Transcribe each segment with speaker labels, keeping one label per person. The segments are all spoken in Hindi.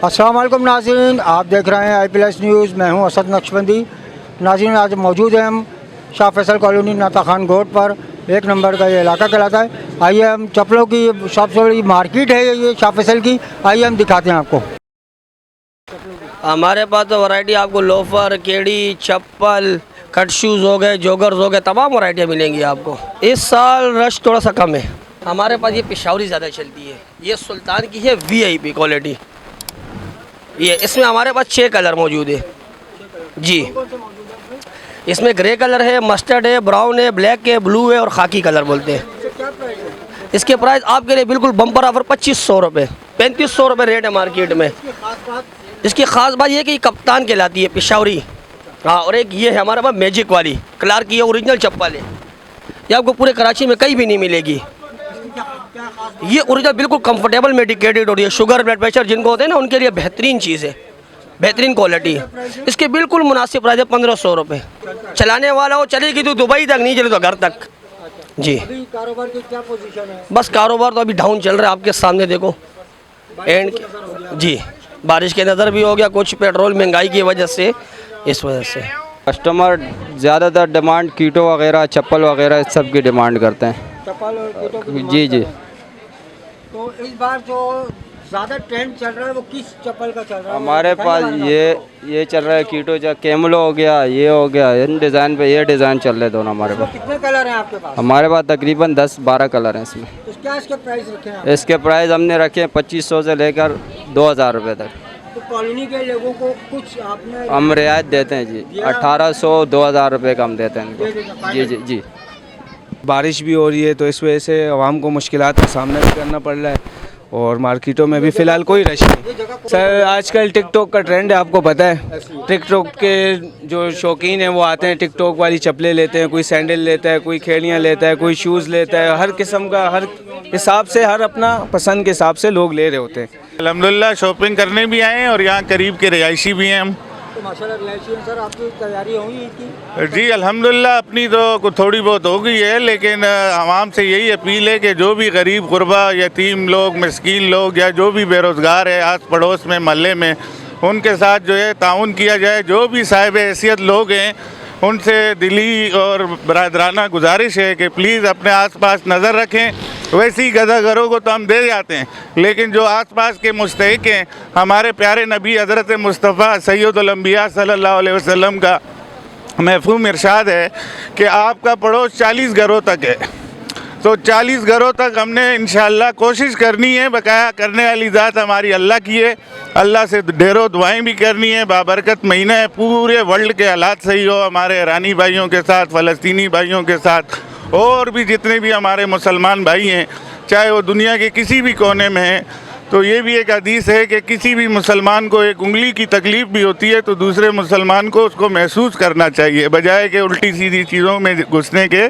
Speaker 1: अस्सलाम वालेकुम नाज़रीन, आप देख रहे हैं IPLS न्यूज़। मैं हूं असद नक्शबंदी। नाज़रीन, आज मौजूद हैं हम शाह फैसल कॉलोनी नाता खान गोड पर। एक नंबर का ये इलाका कहलाता है। आइए हम चप्पलों की सबसे बड़ी मार्केट है ये शाह फैसल की, आइए हम दिखाते हैं आपको।
Speaker 2: हमारे पास तो वैरायटी आपको लोफर, केड़ी, चप्पल, कट शूज़ हो गए, जॉगर्स हो गए, तमाम वैरायटियाँ मिलेंगी आपको। इस साल रश थोड़ा सा कम है। हमारे पास ये पिशावरी ज़्यादा चलती है। ये सुल्तान की है VIP क्वालिटी। ये इसमें हमारे पास 6 कलर मौजूद है जी। इसमें ग्रे कलर है, मस्टर्ड है, ब्राउन है, ब्लैक है, ब्लू है और खाकी कलर बोलते हैं। इसके प्राइस आपके लिए बिल्कुल बम्पर ऑफर 2500 रुपये, 3500 रुपये रेट है मार्केट में। इसकी ख़ास बात यह कि कप्तान कहलाती है पिशावरी। हाँ, और एक ये है हमारे पास मैजिक वाली क्लार्क की ओरिजिनल चप्पल है। ये आपको पूरे कराची में कहीं भी नहीं मिलेगी। ये ओरिजिनल बिल्कुल कंफर्टेबल मेडिकेटेड और ये शुगर ब्लड प्रेशर जिनको होते हैं ना, उनके लिए बेहतरीन चीज़ है, बेहतरीन क्वालिटी है। इसके बिल्कुल मुनासिब प्राइस है 1500 रुपये। चलाने वाला हो चलेगी तो दुबई तक, नहीं चले तो घर तक जी।
Speaker 1: अभी कारोबार की क्या पोजीशन है?
Speaker 2: बस कारोबार तो अभी डाउन चल रहा है, आपके सामने देखो। एंड जी, बारिश के नज़र भी हो गया, कुछ पेट्रोल महंगाई की वजह से, इस वजह से
Speaker 3: कस्टमर ज़्यादातर डिमांड कीटो वगैरह, चप्पल वगैरह इस सब की डिमांड करते हैं।
Speaker 1: चप्पल और कीटों की
Speaker 3: जी जी।
Speaker 1: तो इस बार जो ज़्यादा ट्रेंड चल रहा है वो किस चप्पल का चल रहा है?
Speaker 3: हमारे पास ये चल रहा है कीटो, कैमलो हो गया, ये हो गया, इन डिज़ाइन पे ये डिज़ाइन चल रहे हैं दोनों हमारे पास।
Speaker 1: कितने कलर हैं आपके पास?
Speaker 3: हमारे पास तकरीबन 10-12 कलर हैं इसमें।
Speaker 1: तो क्या इसके प्राइस रखे हैं?
Speaker 3: इसके प्राइस हमने रखे हैं 2500 से लेकर 2000 रुपये तक।
Speaker 1: तो कॉलोनी के लोगों को कुछ आपने
Speaker 3: हम रियायत देते हैं जी, 1800-2000 रुपये का हम देते हैं इनको। जी जी जी।
Speaker 4: बारिश भी हो रही है तो इस वजह से आवाम को मुश्किलात का सामना भी करना पड़ रहा है और मार्केटों में भी फ़िलहाल कोई रश नहीं। सर, आजकल टिकटॉक का ट्रेंड है, आपको पता है। टिकटॉक के जो शौकीन हैं वो आते हैं, टिकटॉक वाली चप्पलें लेते हैं, कोई सैंडल लेता है, कोई खेड़ियाँ लेता है, कोई शूज़ लेता है। हर किस्म का, हर हिसाब से, हर अपना पसंद के हिसाब से लोग ले रहे होते हैं।
Speaker 5: अल्हम्दुलिल्लाह शॉपिंग करने भी आए हैं और यहाँ करीब के रिहायशी भी हैं हम।
Speaker 1: तो माशाल्लाह रिहायशी हैं सर, आपकी तैयारी होगी इसकी?
Speaker 5: जी अल्हम्दुलिल्लाह, अपनी तो थोड़ी बहुत हो गई है, लेकिन आवाम से यही अपील है कि जो भी गरीब गुरबा, यतीम लोग, मिस्कीन लोग या जो भी बेरोज़गार है आस पड़ोस में, महल्ले में, उनके साथ जो है ताउन किया जाए। जो भी साहिब हैसियत लोग हैं उनसे दिली और बरादराना गुजारिश है कि प्लीज़ अपने आसपास नज़र रखें। वैसी गज़ाघरों को तो हम दे जाते हैं, लेकिन जो आसपास के मुस्तहिक हैं, हमारे प्यारे नबी हज़रत मुस्तफ़ा सैयदुल अंबिया सल्लल्लाहु अलैहि वसल्लम का महफूम इरशाद है कि आपका पड़ोस 40 घरों तक है। तो 40 घरों तक हमने इंशाअल्लाह कोशिश करनी है। बकाया करने वाली ज़ात हमारी अल्लाह की है। अल्लाह से ढेरों दुआएं भी करनी है। बाबरकत महीना है, पूरे वर्ल्ड के हालात सही हो, हमारे ईरानी भाइयों के साथ, फ़लस्तीनी भाइयों के साथ, और भी जितने भी हमारे मुसलमान भाई हैं, चाहे वो दुनिया के किसी भी कोने में हैं। तो ये भी एक हदीस है कि किसी भी मुसलमान को एक उंगली की तकलीफ़ भी होती है तो दूसरे मुसलमान को उसको महसूस करना चाहिए, बजाय कि उल्टी सीधी चीज़ों में घुसने के।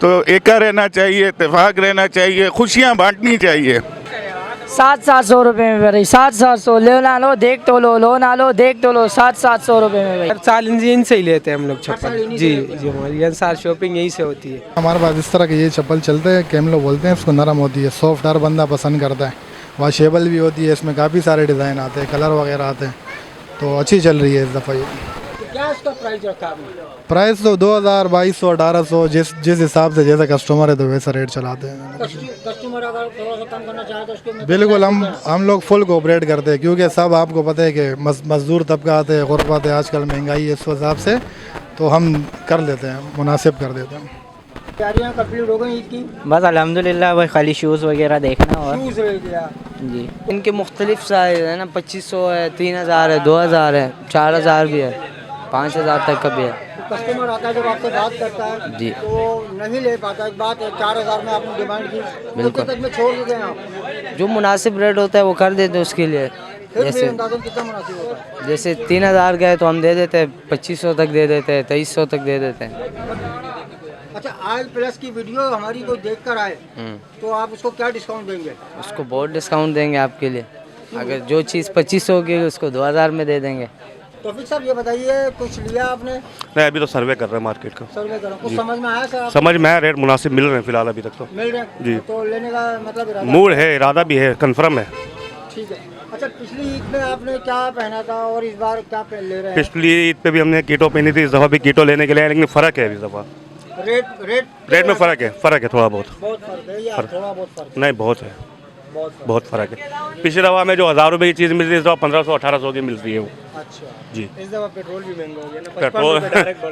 Speaker 5: तो एका रहना चाहिए, इत्तेफाक रहना चाहिए, खुशियाँ बांटनी चाहिए।
Speaker 6: 700 रुपये में भाई, 700 ले ना लो देख तो लो ना लो देख तो लो, 700 रुपये में भाई।
Speaker 4: हर साल इनसे ही लेते हैं हम लोग चप्पल। जी जी, हमारी हर साल शॉपिंग यहीं से होती है।
Speaker 7: हमारे पास इस तरह के ये चप्पल चलते हैं, कैमलो बोलते हैं इसको। नरम होती है, सॉफ्ट, हर बंदा पसंद करता है। वॉशेबल भी होती है, इसमें काफ़ी सारे डिज़ाइन आते हैं, कलर वगैरह आते हैं, तो अच्छी चल रही है इस दफ़ा ये।
Speaker 1: क्या इसका प्राइस रखा आपने?
Speaker 7: प्राइस तो 2000, 2200, 1800, जिस हिसाब से जैसा कस्टमर है तो वैसा रेट चलाते हैं।
Speaker 1: कस्टमर अगर थोड़ा सा कम करना चाहे तो उसके में
Speaker 7: बिल्कुल, हम लोग फुल कोऑपरेट करते हैं, क्योंकि सब आपको पता है कि मज़दूर तबका आते हैं, गुरबत है, आजकल महंगाई है, इस हिसाब से तो हम कर लेते हैं, मुनासिब कर देते हैं।
Speaker 1: तैयारियाँ कंप्लीट हो गई इसकी?
Speaker 6: बस अल्हम्दुलिल्लाह, वही खाली शूज़ वगैरह देखना और
Speaker 1: शूज़ ले लिया
Speaker 6: जी। इनके मुख्तलिफ साइज़ है ना, 2500 है, 3000 है, 2000 है, 4000 भी है, 5000 तक का भी है।
Speaker 1: कस्टमर आता है जब आपसे बात करता है
Speaker 6: जी,
Speaker 1: तो नहीं ले पाता। एक बात है, 4000 में आपने डिमांड की,
Speaker 6: बिल्कुल।
Speaker 1: तक में छोड़ देते हैं आप?
Speaker 6: जो मुनासिब रेट होता है वो कर देते हैं उसके लिए। जैसे
Speaker 1: अंदाज़न कितना मुनासिब होता है?
Speaker 6: जैसे 3000 गए तो हम दे देते हैं 2500 तक दे देते हैं, 2300 तक दे देते हैं।
Speaker 1: अच्छा, IPLS की वीडियो हमारी कोई देख कर आए तो आप उसको क्या डिस्काउंट देंगे?
Speaker 6: उसको बहुत डिस्काउंट देंगे आपके लिए। अगर जो चीज़ 2500 की उसको 2000 में दे देंगे।
Speaker 1: तौफीक साहब, ये बताइए, कुछ लिया आपने?
Speaker 8: नहीं, अभी तो सर्वे कर रहे हैं मार्केट का।
Speaker 1: सर्वे करो, कुछ समझ में आया सर?
Speaker 8: समझ में आया, रेट मुनासिब मिल रहे हैं फिलहाल अभी तक तो।
Speaker 1: मिल रहे हैं
Speaker 8: जी।
Speaker 1: तो लेने का मतलब इरादा?
Speaker 8: मूड है, इरादा भी है, कंफर्म है।
Speaker 1: ठीक है। अच्छा, पिछली ईद में आपने क्या पहना था और इस बार क्या पहन ले रहे हैं?
Speaker 8: पिछली ईद पे भी हमने कीटो पहनी थी, इस दफ़ा भी कीटो लेने के लिए आए, लेकिन फ़र्क है इस दफ़ा। रेट में फ़र्क है थोड़ा बहुत।
Speaker 1: बहुत फर्क है या थोड़ा बहुत फर्क?
Speaker 8: नहीं, बहुत है, बहुत फ़र्क है। पिछली दफ़ा में जो 1000 रुपये की चीज़ मिलती है, इस दफ़ा 1500-1800 की मिलती है वो।
Speaker 1: अच्छा
Speaker 8: जी।
Speaker 1: इस दफा पेट्रोल भी महंगा हो गया ना,
Speaker 8: पेट्रोल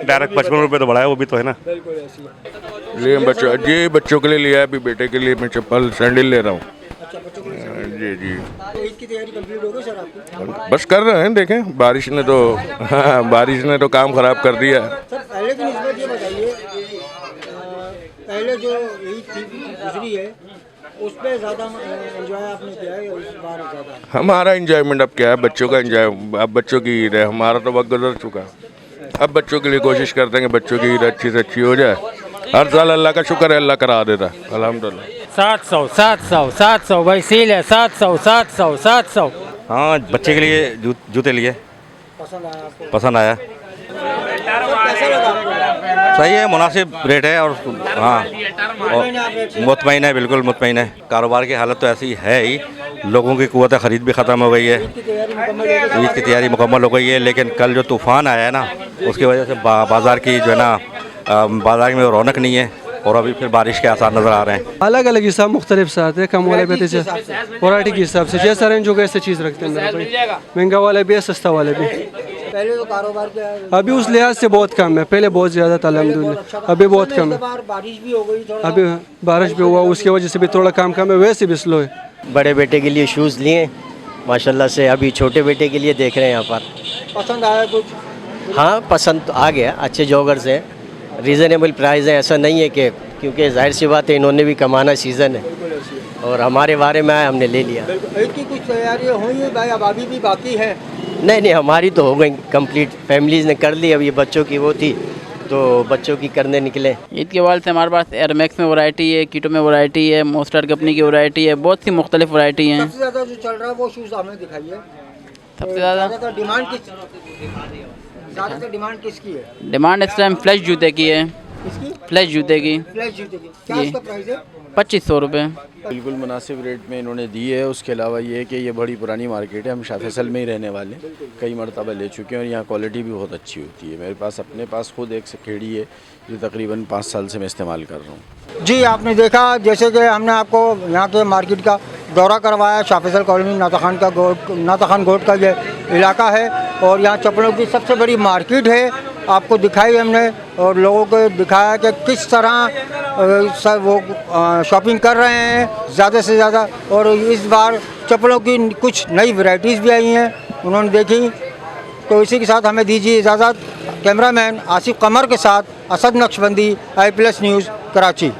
Speaker 8: डायरेक्ट 55 रुपये तो बढ़ा है, वो भी तो है ना।
Speaker 1: बिल्कुल ऐसी है।
Speaker 9: लिए बच्चों जी, बच्चों के लिए लिया है, अभी बेटे के लिए मैं चप्पल सैंडल ले रहा हूँ।
Speaker 1: अच्छा, बच्चों के लिए
Speaker 9: जी जी,
Speaker 1: तो ईद की तैयारी कंप्लीट हो गई सर आपकी?
Speaker 9: बस कर रहे हैं, देखें बारिश ने तो बारिश ने तो काम ख़राब कर दिया है।
Speaker 1: सर पहले की निस्बत ये बताइए, पहले जो ईद थी गुजरी है उस पर ज़्यादा एंजॉय आपने किया है या इस बार ज़्यादा?
Speaker 9: हमारा इंजॉयमेंट अब क्या है, बच्चों का इंजॉय, अब बच्चों की ईद है, हमारा तो वक्त गुजर चुका है। अब बच्चों के लिए कोशिश करते हैं कि बच्चों की ईद अच्छी से अच्छी हो जाए। हर साल अल्लाह का शुक्र है, अल्लाह करा देता है, अल्हम्दुलिल्लाह।
Speaker 6: 700 भाई सील है, 700।
Speaker 8: हाँ, बच्चे के लिए जूते लिए,
Speaker 1: पसंद आया आपको?
Speaker 8: पसंद आया।
Speaker 1: कैसा लगा आपको?
Speaker 8: सही है, मुनासिब रेट है और हाँ, मुतमईन है, बिल्कुल मुतमईन है। कारोबार की हालत तो ऐसी है ही, लोगों की कुव्वत ख़रीद भी ख़त्म हो गई है,
Speaker 1: ईद की तैयारी मुकम्मल हो गई?
Speaker 8: ईद की तैयारी मुकम्मल हो गई है, लेकिन कल जो तूफ़ान आया है ना, उसकी वजह से बाज़ार की जो है ना, बाज़ार में रौनक नहीं है और अभी फिर बारिश के आसार नज़र आ रहे हैं।
Speaker 10: अलग अलग हिसाब मुख्तलिफ साथ है, कम वाले पे वैरायटी के हिसाब से जैसा रेंज होगा ऐसे चीज़ रखते हैं मेरे भाई। महंगा वाले भी है, सस्ता वाले भी।
Speaker 1: पहले तो कारोबार क्या है?
Speaker 10: अभी उस लिहाज से बहुत कम है, पहले बहुत ज़्यादा था अल्हम्दुलिल्लाह, अभी बहुत कम है।
Speaker 1: बारिश भी हो गई थोड़ा,
Speaker 10: अभी बारिश भी हुआ, उसकी वजह से भी थोड़ा काम है, वैसे भी स्लो है।
Speaker 11: बड़े बेटे के लिए शूज़ लिए माशाल्लाह से, अभी छोटे बेटे के लिए देख रहे हैं यहाँ पर।
Speaker 1: पसंद आया कुछ?
Speaker 11: हाँ, पसंद तो आ गया, अच्छे जॉगर्स हैं, रीज़नेबल प्राइस है, ऐसा नहीं है कि, क्योंकि जाहिर सी बात है इन्होंने भी कमाना सीज़न है और हमारे बारे में आया, हमने ले लिया।
Speaker 1: ईद की कुछ तैयारियाँ हुई हैं भाई, अब अभी भी बाकी है?
Speaker 11: नहीं, हमारी तो हो गई कंप्लीट, फैमिलीज़ ने कर ली, अब ये बच्चों की वो थी तो बच्चों की करने निकले।
Speaker 6: ईद के बाद से हमारे पास एयरमैक्स में वैरायटी है, कीटो में वैरायटी है, मोस्टर कंपनी की वैरायटी है, बहुत सी मुख्तलिफ वैरायटी हैं।
Speaker 1: सबसे ज़्यादा जो चल रहा है वो शूज़ हमें दिखाइए।
Speaker 6: सबसे ज़्यादा
Speaker 1: ज़्यादातर डिमांड किसकी है?
Speaker 6: डिमांड इस टाइम फ्लैश जूते की है,
Speaker 1: किसकी?
Speaker 6: फ्लैश जूते की,
Speaker 1: फ्लैश जूते की। क्या
Speaker 6: जी।
Speaker 1: उसका प्राइस है?
Speaker 6: 2500 रुपये।
Speaker 12: बिल्कुल मुनासिब रेट में इन्होंने दी है। उसके अलावा ये है कि ये बड़ी पुरानी मार्केट है, हम शाह फैसल में ही रहने वाले हैं, कई मरतबा ले चुके हैं और यहाँ क्वालिटी भी बहुत अच्छी होती है। मेरे पास अपने पास खुद एक खेड़ी है जो तकरीबन 5 साल से मैं इस्तेमाल कर रहा हूँ।
Speaker 1: जी, आपने देखा जैसे कि हमने आपको यहाँ के मार्केट का दौरा करवाया। शाह फैसल कॉलोनी नाता खान गोट का ये इलाका है और यहाँ चप्पलों की सबसे बड़ी मार्केट है। आपको दिखाई हमने और लोगों को दिखाया कि किस तरह सब वो शॉपिंग कर रहे हैं ज़्यादा से ज़्यादा। और इस बार चप्पलों की कुछ नई वैरायटीज़ भी आई हैं, उन्होंने देखी। तो इसी के साथ हमें दीजिए इजाज़त। कैमरामैन आसिफ कमर के साथ असद नक्शबंदी, i+ न्यूज़, कराची।